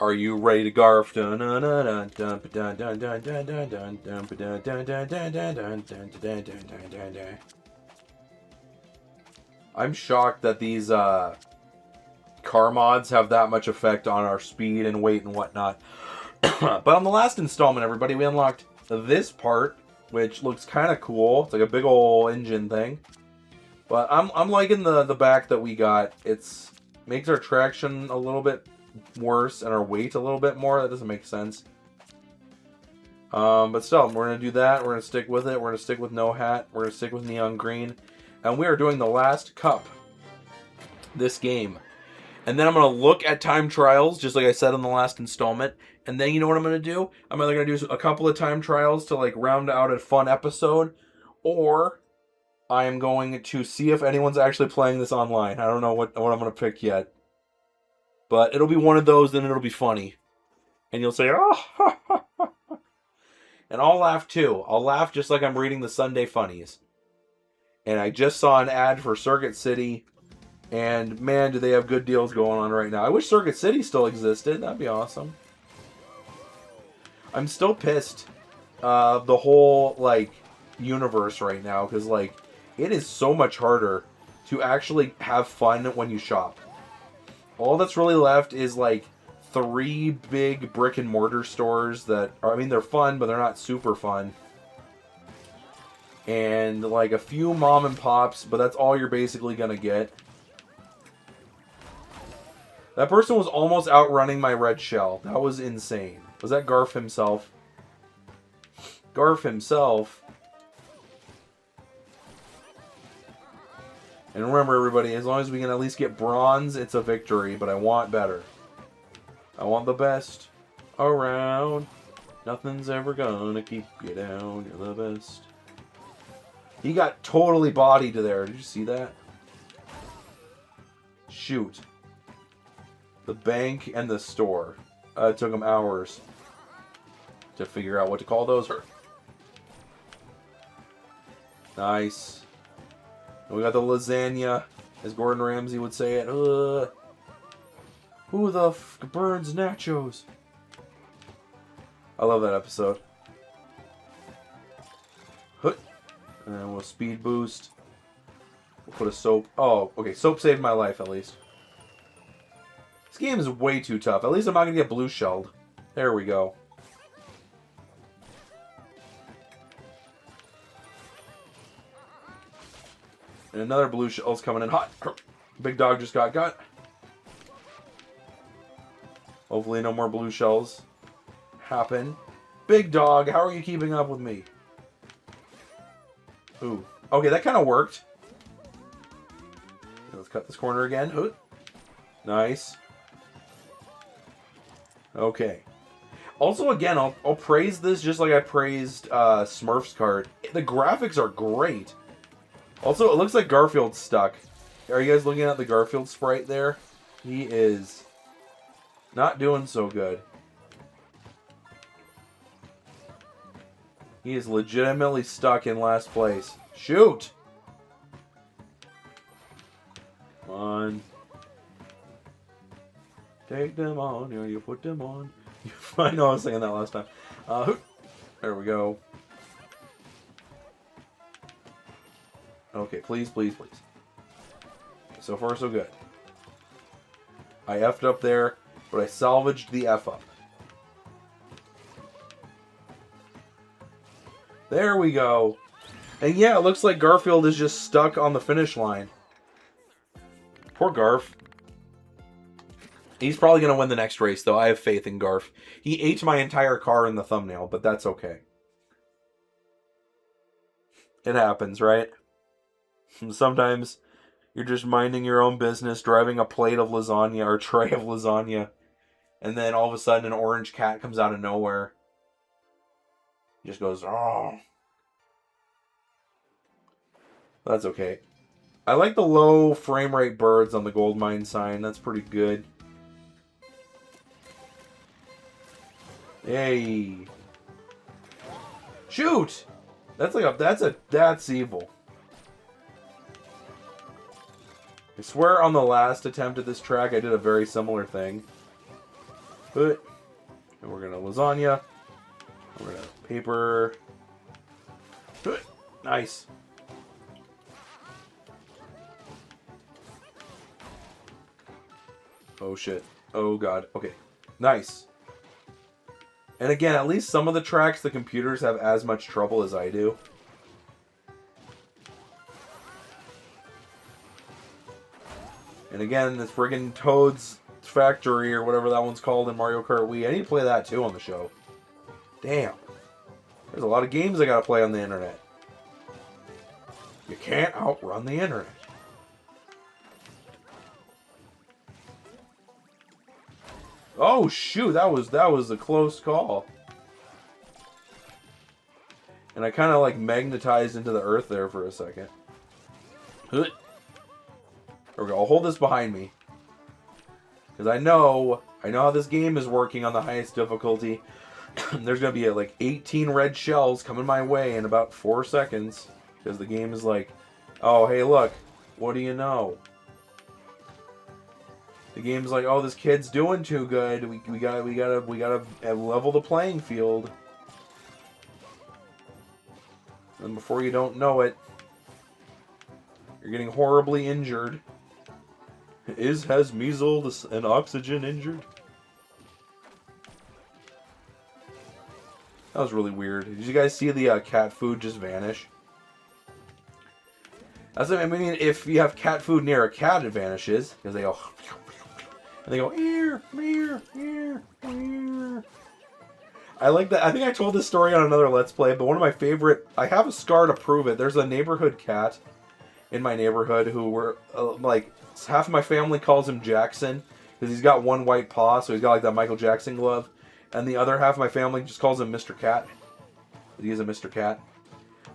Are you ready to garf? I'm shocked that these car mods have that much effect on our speed and weight and whatnot. But on the last installment, everybody, we unlocked this part, which looks kind of cool. It's like a big old engine thing. But I'm liking the back that we got. It's makes our traction a little bit worse and our weight a little bit more. That doesn't make sense. But still, we're going to do that. We're going to stick with it. We're going to stick with no hat. We're going to stick with neon green. And we are doing the last cup this game. And then I'm going to look at time trials, just like I said in the last installment. And then you know what I'm going to do? I'm either going to do a couple of time trials to like round out a fun episode, or I am going to see if anyone's actually playing this online. I don't know what I'm going to pick yet. But it'll be one of those, then it'll be funny. And you'll say, oh, and I'll laugh too. I'll laugh just like I'm reading the Sunday Funnies. And I just saw an ad for Circuit City. And man, do they have good deals going on right now. I wish Circuit City still existed. That'd be awesome. I'm still pissed. The whole, like, universe right now. Because, like, it is so much harder to actually have fun when you shop. All that's really left is, like, 3 big brick and mortar stores that are, I mean, they're fun, but they're not super fun. And, like, a few mom and pops, but that's all you're basically gonna get. That person was almost outrunning my red shell. That was insane. Was that Garf himself? Garf himself. And remember, everybody, as long as we can at least get bronze, it's a victory. But I want better. I want the best around. Nothing's ever gonna keep you down. You're the best. He got totally bodied there. Did you see that? Shoot. The bank and the store. It took him hours to figure out what to call those. Nice. And we got the lasagna, as Gordon Ramsay would say it. Who the f burns nachos? I love that episode. And we'll speed boost. We'll put a soap. Oh, okay. Soap saved my life, at least. This game is way too tough. At least I'm not going to get blue shelled. There we go. And another blue shell's coming in hot. Big dog just got got. Hopefully no more blue shells happen. Big dog, how are you keeping up with me? Ooh. Okay, that kind of worked. Let's cut this corner again. Ooh. Nice. Okay. Also, again, I'll praise this just like I praised Smurf's Kart. The graphics are great. Also, it looks like Garfield's stuck. Are you guys looking at the Garfield sprite there? He is not doing so good. He is legitimately stuck in last place. Shoot! Come on. Take them on, you put them on. I know I was singing that last time. There we go. Okay, please, please, please. So far, so good. I effed up there, but I salvaged the F up. There we go. And yeah, it looks like Garfield is just stuck on the finish line. Poor Garf. He's probably going to win the next race, though. I have faith in Garf. He ate my entire car in the thumbnail, but that's okay. It happens, right? Sometimes you're just minding your own business, driving a plate of lasagna or a tray of lasagna, and then all of a sudden an orange cat comes out of nowhere. He just goes, oh. That's okay. I like the low frame rate birds on the gold mine sign. That's pretty good. Hey. Shoot! That's evil. I swear on the last attempt at this track I did a very similar thing. And we're gonna lasagna. We're gonna paper. Nice. Oh shit. Oh god. Okay. Nice. And again, at least some of the tracks the computers have as much trouble as I do. And again, this friggin' Toad's Factory or whatever that one's called in Mario Kart Wii. I need to play that too on the show. Damn. There's a lot of games I gotta play on the internet. You can't outrun the internet. Oh shoot, that was a close call. And I kind of like magnetized into the earth there for a second. There we go. I'll hold this behind me. Because I know how this game is working on the highest difficulty. There's going to be like 18 red shells coming my way in about 4 seconds. Because the game is like, oh, hey, look. What do you know? The game's like, oh, this kid's doing too good. We gotta level the playing field. And before you don't know it, you're getting horribly injured. Has measles and oxygen injured? That was really weird. Did you guys see the cat food just vanish? That's what I mean. If you have cat food near a cat, it vanishes because they go. And they go, ear, ear, ear, ear. I like that. I think I told this story on another Let's Play, but one of my favorite, I have a scar to prove it. There's a neighborhood cat in my neighborhood who were, like, half of my family calls him Jackson, because he's got one white paw, so he's got, like, that Michael Jackson glove. And the other half of my family just calls him Mr. Cat. He is a Mr. Cat.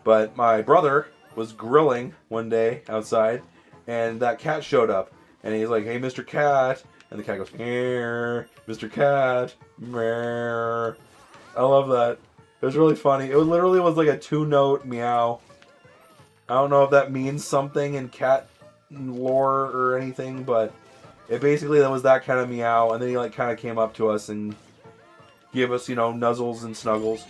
But my brother was grilling one day outside, and that cat showed up. And he's like, hey, Mr. Cat. And the cat goes, Mr. Cat. Meow. I love that. It was really funny. It literally was like a 2-note meow. I don't know if that means something in cat lore or anything, but it basically that was that kind of meow. And then he like kind of came up to us and gave us, you know, nuzzles and snuggles.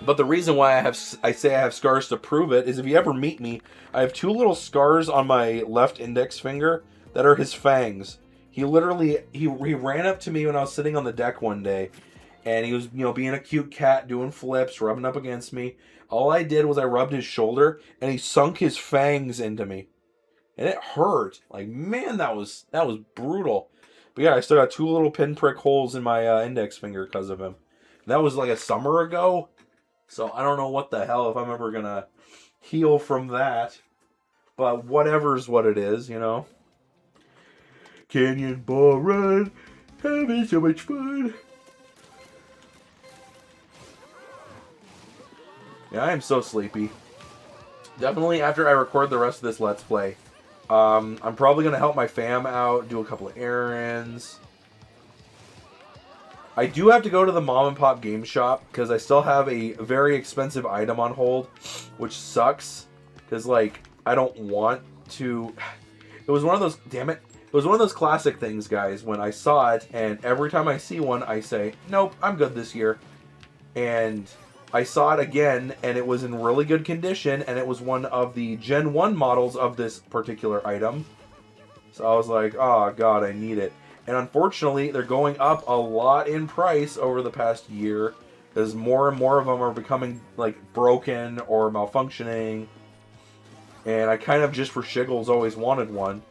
But the reason why I say I have scars to prove it is if you ever meet me, I have 2 little scars on my left index finger that are his fangs. He literally, he ran up to me when I was sitting on the deck one day, and he was, you know, being a cute cat, doing flips, rubbing up against me. All I did was I rubbed his shoulder, and he sunk his fangs into me. And it hurt. Like, man, that was brutal. But yeah, I still got 2 little pinprick holes in my index finger because of him. And that was like a summer ago, so I don't know what the hell if I'm ever going to heal from that. But whatever's what it is, you know. Canyon ball run, having so much fun. Yeah, I am so sleepy. Definitely after I record the rest of this Let's Play, I'm probably going to help my fam out, do a couple of errands. I do have to go to the mom and pop game shop because I still have a very expensive item on hold, which sucks because, like, I don't want to. It was one of those, damn it. It was one of those classic things, guys, when I saw it, and every time I see one, I say, nope, I'm good this year. And I saw it again, and it was in really good condition, and it was one of the Gen 1 models of this particular item. So I was like, oh, God, I need it. And unfortunately, they're going up a lot in price over the past year, as more and more of them are becoming, like, broken or malfunctioning. And I kind of, just for shiggles, always wanted one.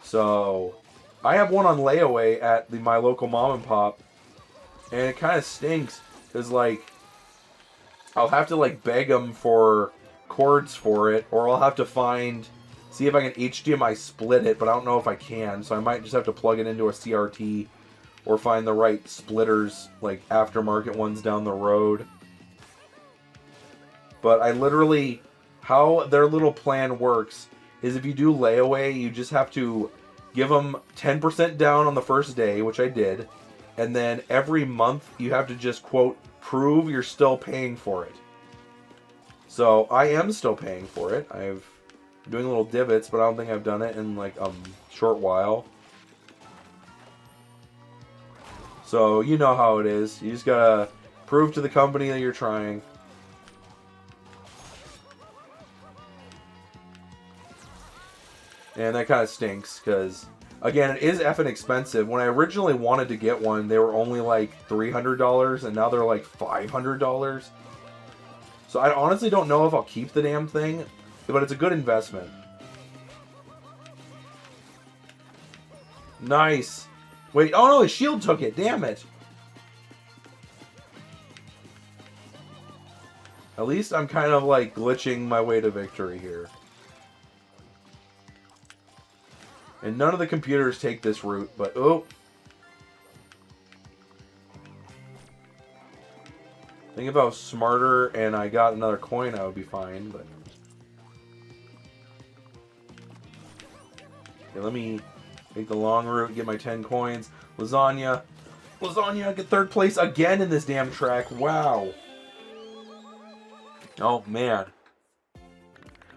So, I have one on layaway at my local mom and pop, and it kind of stinks, because, like, I'll have to, like, beg them for cords for it, or I'll have to see if I can HDMI split it, but I don't know if I can, so I might just have to plug it into a CRT, or find the right splitters, like, aftermarket ones down the road. But I literally, how their little plan works is if you do layaway, you just have to give them 10% down on the first day, which I did, and then every month you have to just, quote, prove you're still paying for it. So I am still paying for it. I'm doing little divots, but I don't think I've done it in like a short while. So, you know how it is. You just gotta prove to the company that you're trying. And that kind of stinks, because, again, it is effing expensive. When I originally wanted to get one, they were only like $300, and now they're like $500. So I honestly don't know if I'll keep the damn thing, but it's a good investment. Nice. Wait, oh no, his shield took it. Damn it. At least I'm kind of like glitching my way to victory here. And none of the computers take this route, but oh. Think if I was smarter and I got another coin, I would be fine, but... Okay, let me take the long route, get my 10 coins. Lasagna. Lasagna, get third place again in this damn track. Wow. Oh, man.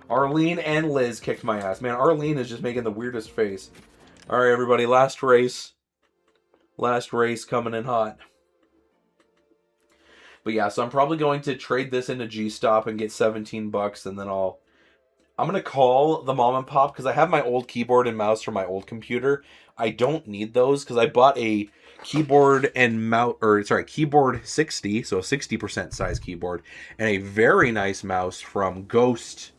Arlene and Liz kicked my ass. Man, Arlene is just making the weirdest face. Alright, everybody, last race. Last race coming in hot. But yeah, so I'm probably going to trade this into G-Stop and get 17 bucks, and then I'm going to call the mom and pop, because I have my old keyboard and mouse from my old computer. I don't need those, because I bought a keyboard and mouse, keyboard 60, so a 60% size keyboard, and a very nice mouse from Ghost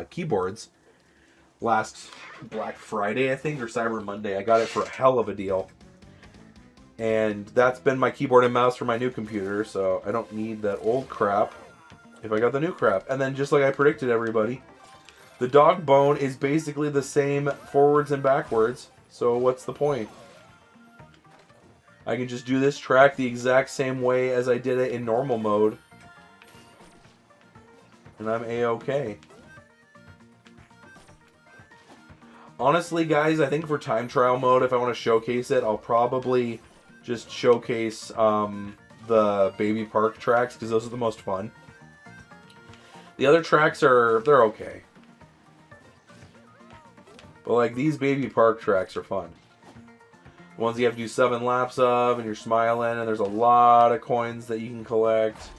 Keyboards last Black Friday, I think, or Cyber Monday. I got it for a hell of a deal. And that's been my keyboard and mouse for my new computer, so I don't need that old crap if I got the new crap. And then, just like I predicted, everybody, the dog bone is basically the same forwards and backwards, so what's the point? I can just do this track the exact same way as I did it in normal mode, and I'm A-okay. Honestly, guys, I think for time trial mode, if I want to showcase it, I'll probably just showcase the Baby Park tracks, because those are the most fun. The other tracks they're okay. But like, these Baby Park tracks are fun. The ones you have to do 7 laps of, and you're smiling, and there's a lot of coins that you can collect.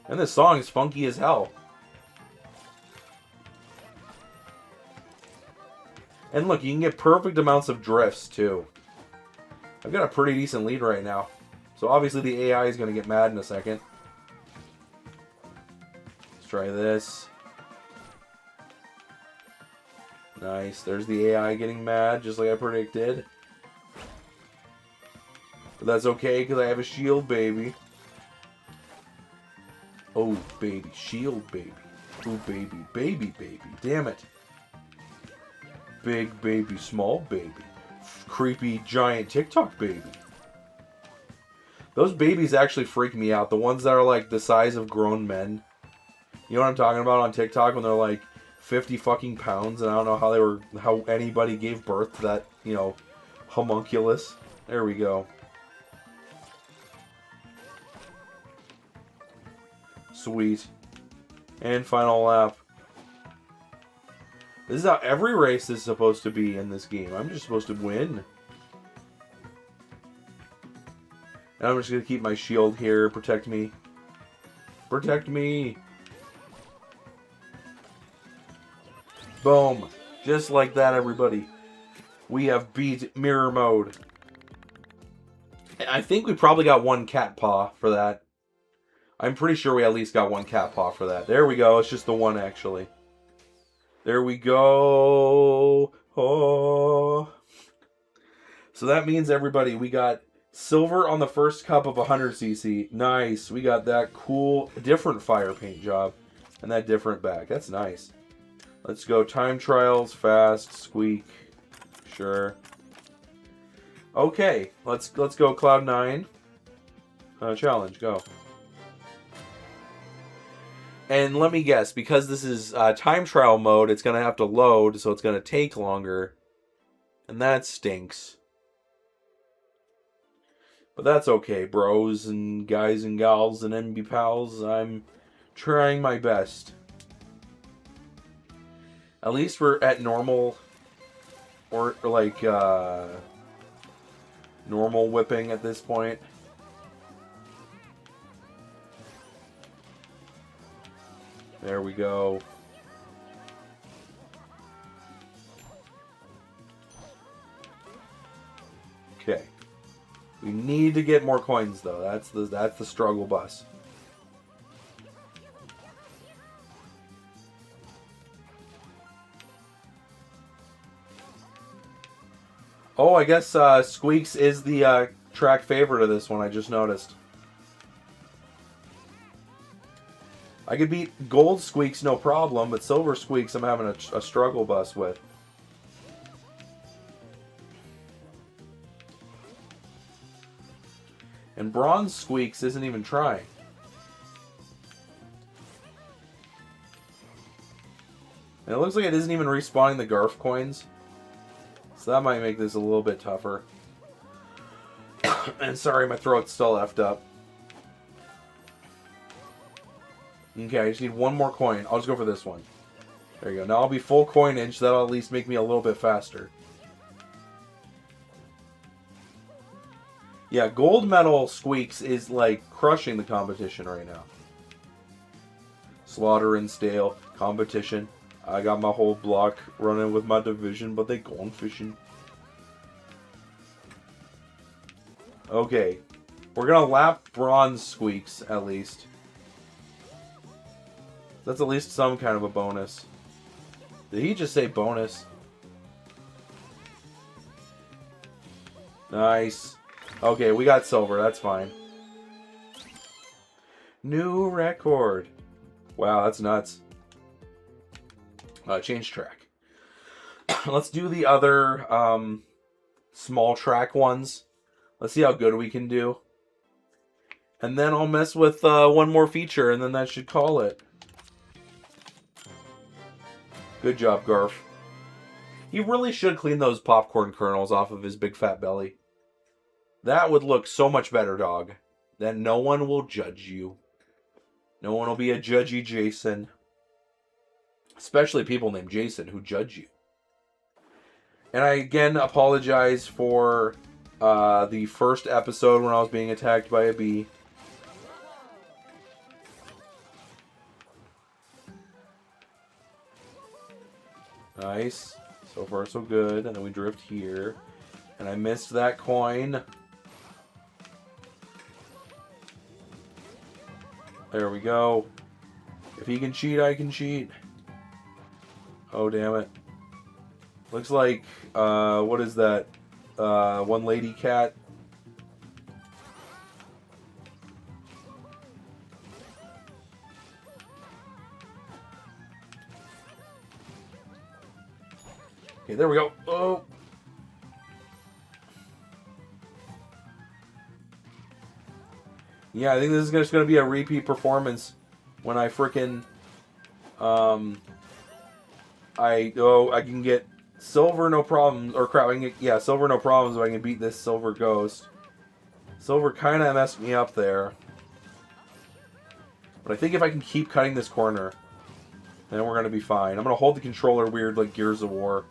And this song is funky as hell. And look, you can get perfect amounts of drifts, too. I've got a pretty decent lead right now. So obviously the AI is going to get mad in a second. Let's try this. Nice. There's the AI getting mad, just like I predicted. But that's okay, because I have a shield, baby. Oh, baby. Shield, baby. Oh, baby. Baby, baby. Damn it. Big baby, small baby. Creepy giant TikTok baby. Those babies actually freak me out. The ones that are like the size of grown men. You know what I'm talking about on TikTok, when they're like 50 fucking pounds, and I don't know how anybody gave birth to that, you know, homunculus. There we go. Sweet. And final lap. This is how every race is supposed to be in this game. I'm just supposed to win. And I'm just going to keep my shield here. Protect me. Protect me. Boom. Just like that, everybody. We have beat mirror mode. I think we probably got one cat paw for that. I'm pretty sure we at least got one cat paw for that. There we go. It's just the one, actually. There we go. Oh. So that means, everybody, we got silver on the first cup of 100cc. Nice. We got that cool, different fire paint job. And that different bag. That's nice. Let's go time trials, fast, squeak. Sure. Okay. Let's go Cloud9. Challenge. Go. And let me guess, because this is time trial mode, it's going to have to load, so it's going to take longer. And that stinks. But that's okay, bros and guys and gals and NB pals. I'm trying my best. At least we're at normal, or like, normal whipping at this point. There we go. Okay. We need to get more coins though. That's the struggle bus. Oh, I guess Squeaks is the track favorite of this one, I just noticed. I could beat Gold Squeaks no problem, but Silver Squeaks I'm having a struggle bus with. And Bronze Squeaks isn't even trying. And it looks like it isn't even respawning the Garf coins. So that might make this a little bit tougher. And sorry, my throat's still effed up. Okay, I just need one more coin. I'll just go for this one. There you go. Now I'll be full coinage. That'll at least make me a little bit faster. Yeah, Gold Medal Squeaks is like crushing the competition right now. Slaughter and Stale competition. I got my whole block running with my division, but they gone fishing. Okay. We're gonna lap Bronze Squeaks, at least. That's at least some kind of a bonus. Did he just say bonus? Nice. Okay, we got silver. That's fine. New record. Wow, that's nuts. Change track. Let's do the other small track ones. Let's see how good we can do. And then I'll mess with one more feature, and then that should call it. Good job, Garf. He really should clean those popcorn kernels off of his big fat belly. That would look so much better, dog. Then no one will judge you. No one will be a judgy Jason. Especially people named Jason who judge you. And I again apologize for the first episode when I was being attacked by a bee. Nice. So far so good. And then we drift here. And I missed that coin. There we go. If he can cheat, I can cheat. Oh, damn it. Looks like, what is that? One lady cat. Okay, there we go. Oh. Yeah, I think this is just going to be a repeat performance when I frickin' I can get silver no problems, or crap, I can get, silver no problems if I can beat this silver ghost. Silver kind of messed me up there. But I think if I can keep cutting this corner, then we're going to be fine. I'm going to hold the controller weird like Gears of War.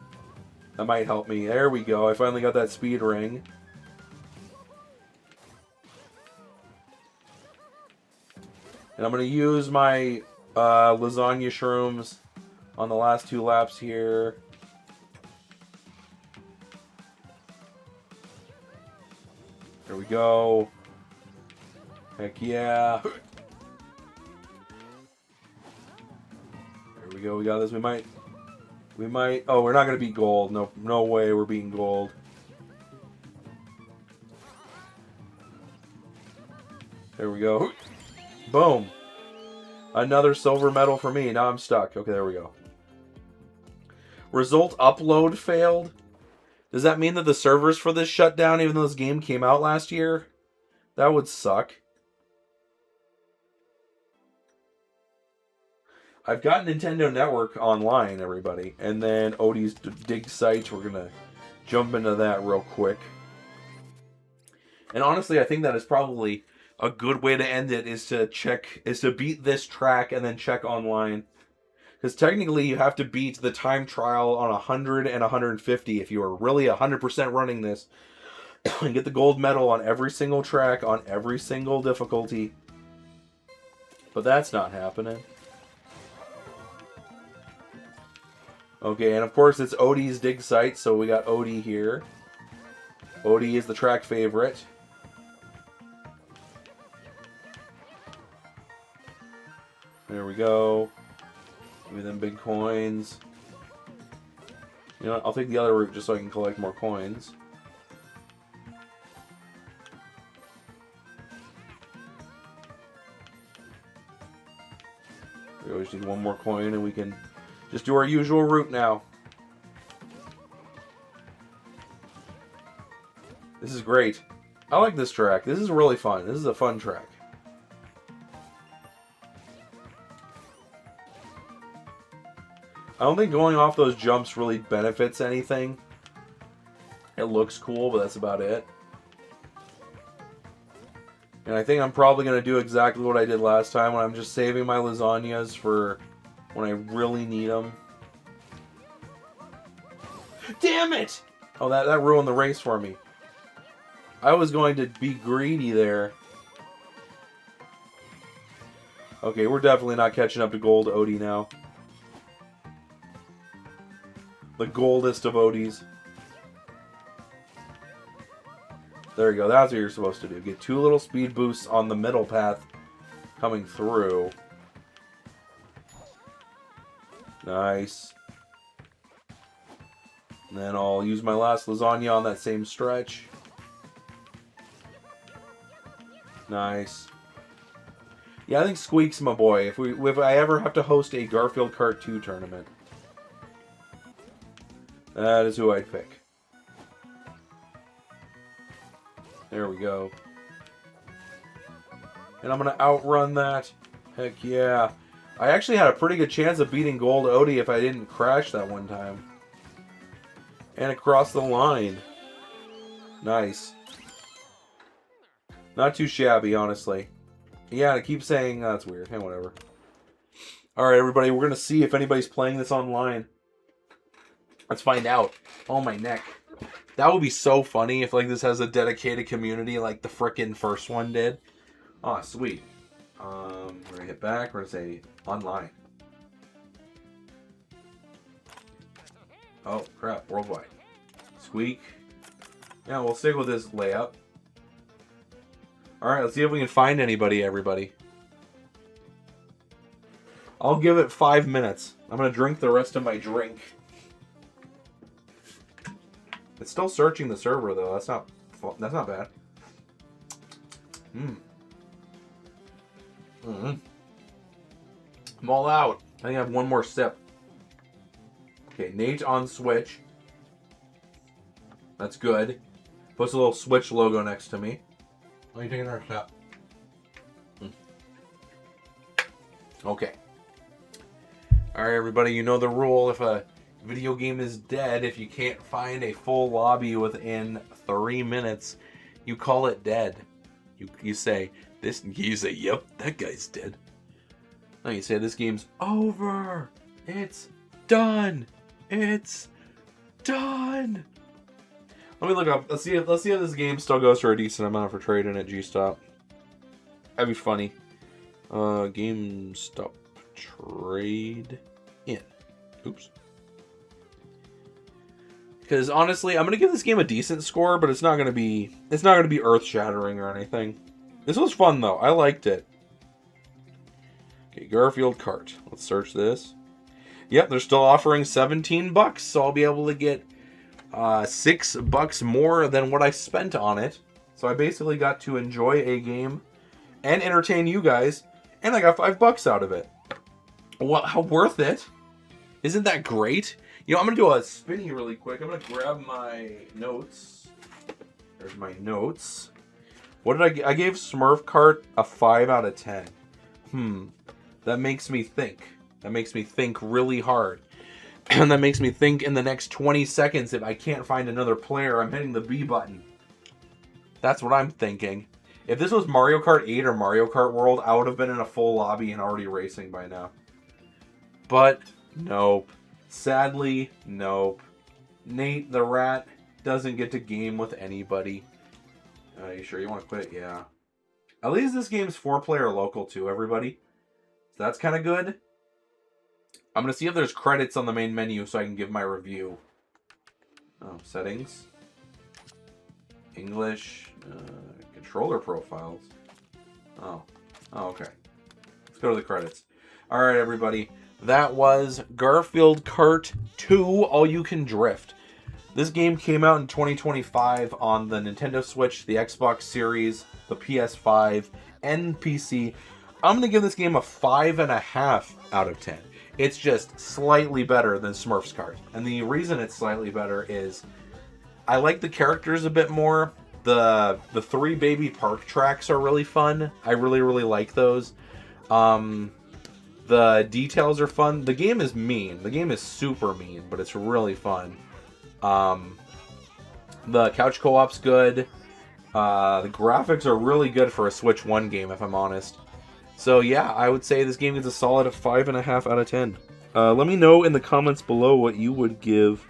That might help me. There we go. I finally got that speed ring. And I'm going to use my lasagna shrooms on the last two laps here. There we go. Heck yeah. There we go. We got this. We might. Oh, we're not going to beat gold. No way we're beating gold. There we go. Boom. Another silver medal for me. Now I'm stuck. Okay, there we go. Result upload failed. Does that mean that the servers for this shut down even though this game came out last year? That would suck. I've got Nintendo Network online, everybody. And then Odie's dig site. We're going to jump into that real quick. And honestly, I think that is probably a good way to end it, is to beat this track and then check online. Because technically you have to beat the time trial on 100 and 150 if you are really 100% running this and get the gold medal on every single track, on every single difficulty. But that's not happening. Okay, and of course it's Odie's dig site, so we got Odie here. Odie is the track favorite. There we go. Give me them big coins. You know what? I'll take the other route just so I can collect more coins. We always need one more coin and we can just do our usual route now. This is great. I like this track. This is really fun. This is a fun track. I don't think going off those jumps really benefits anything. It looks cool, but that's about it. And I think I'm probably going to do exactly what I did last time when I'm just saving my lasagnas for when I really need them. Damn it! Oh, that ruined the race for me. I was going to be greedy there. Okay, we're definitely not catching up to Gold Odie now. The goldest of Odies. There you go. That's what you're supposed to do. Get 2 little speed boosts on the middle path coming through. Nice. And then I'll use my last lasagna on that same stretch. Nice. Yeah, I think Squeak's my boy. If I ever have to host a Garfield Kart 2 tournament, that is who I'd pick. There we go. And I'm going to outrun that. Heck yeah. I actually had a pretty good chance of beating Gold Odie if I didn't crash that one time. And across the line. Nice. Not too shabby, honestly. Yeah, I keep saying that's weird. Hey, whatever. Alright, everybody, we're going to see if anybody's playing this online. Let's find out. Oh, my neck. That would be so funny if like this has a dedicated community like the frickin' first one did. Oh, sweet. We're going to hit back. We're going to say online. Oh, crap. Worldwide. Squeak. Yeah, we'll stick with this layout. Alright, let's see if we can find anybody, everybody. I'll give it 5 minutes. I'm going to drink the rest of my drink. It's still searching the server, though. That's not bad. I'm all out. I think I have one more sip. Okay, Nate on Switch. That's good. Puts a little Switch logo next to me. Let me take another sip. Okay. Alright, everybody, you know the rule. If a video game is dead, if you can't find a full lobby within 3 minutes, you call it dead. You say, yep, that guy's dead. No, you say, this game's over. It's done. It's done. Let me look up. Let's see if this game still goes for a decent amount for trading at G-Stop. That'd be funny. GameStop trade in. Oops. Because honestly, I'm gonna give this game a decent score, but it's not gonna be earth-shattering or anything. This was fun though. I liked it. Okay, Garfield Kart. Let's search this. Yep, they're still offering $17, so I'll be able to get $6 more than what I spent on it. So I basically got to enjoy a game and entertain you guys, and I got $5 out of it. Well, how worth it? Isn't that great? You know, I'm going to do a spinny really quick. I'm going to grab my notes. There's my notes. What did I gave Smurf Kart a 5 out of 10. That makes me think. That makes me think really hard. And that makes me think in the next 20 seconds, if I can't find another player, I'm hitting the B button. That's what I'm thinking. If this was Mario Kart 8 or Mario Kart World, I would have been in a full lobby and already racing by now. But, nope. Sadly, nope. Nate the Rat doesn't get to game with anybody. You sure you want to quit? Yeah. At least this game's 4-player local too, everybody. So that's kind of good. I'm going to see if there's credits on the main menu so I can give my review. Oh, settings. English. Controller profiles. Oh, okay. Let's go to the credits. All right, everybody. That was Garfield Kart 2 All You Can Drift. This game came out in 2025 on the Nintendo Switch, the Xbox Series, the PS5, and PC. I'm going to give this game a 5.5 out of 10. It's just slightly better than Smurfs Kart. And the reason it's slightly better is I like the characters a bit more. The 3 baby park tracks are really fun. I really, really like those. The details are fun. The game is mean. The game is super mean, but it's really fun. The couch co-op's good. The graphics are really good for a Switch 1 game, if I'm honest. So yeah, I would say this game gets a solid 5.5 out of 10. Let me know in the comments below what you would give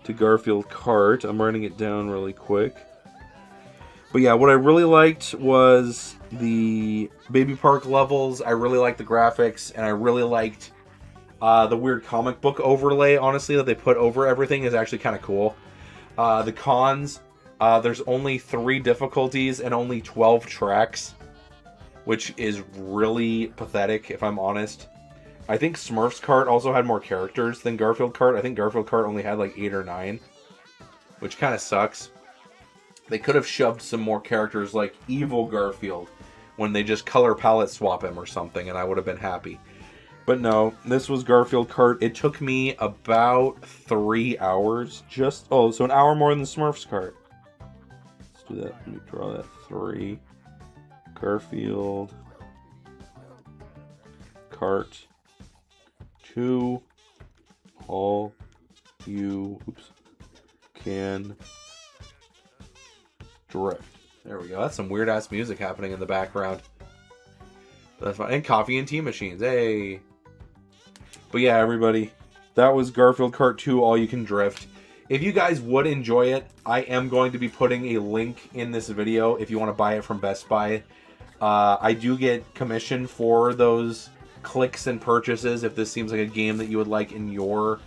to Garfield Kart. I'm writing it down really quick. But yeah, what I really liked was the Baby Park levels. I really liked the graphics, and I really liked the weird comic book overlay, honestly, that they put over everything is actually kind of cool. The cons, there's only 3 difficulties and only 12 tracks, which is really pathetic, if I'm honest. I think Smurfs Kart also had more characters than Garfield Kart. I think Garfield Kart only had like 8 or 9, which kind of sucks. They could have shoved some more characters like Evil Garfield when they just color palette swap him or something, and I would have been happy. But no, this was Garfield Kart. It took me about 3 hours. So an hour more than Smurfs Kart. Let's do that. Let me draw that 3. Garfield Kart 2. All you can drift. There we go. That's some weird ass music happening in the background. That's fine. And coffee and tea machines. Hey. But yeah, everybody, that was Garfield Kart 2 All You Can Drift. If you guys would enjoy it, I am going to be putting a link in this video if you want to buy it from Best Buy. I do get commission for those clicks and purchases. If this seems like a game that you would like in your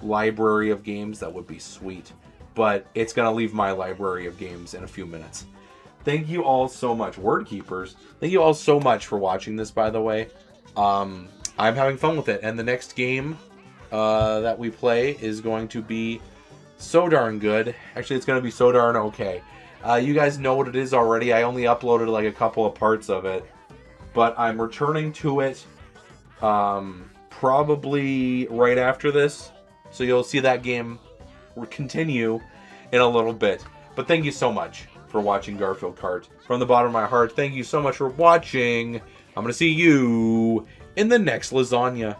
library of games, that would be sweet. But it's going to leave my library of games in a few minutes. Thank you all so much. Word Keepers. Thank you all so much for watching this, by the way. I'm having fun with it. And the next game that we play is going to be so darn good. Actually, it's going to be so darn okay. You guys know what it is already. I only uploaded like a couple of parts of it. But I'm returning to it probably right after this. So you'll see that game continue in a little bit. But thank you so much for watching Garfield Kart. From the bottom of my heart, thank you so much for watching. I'm going to see you in the next lasagna.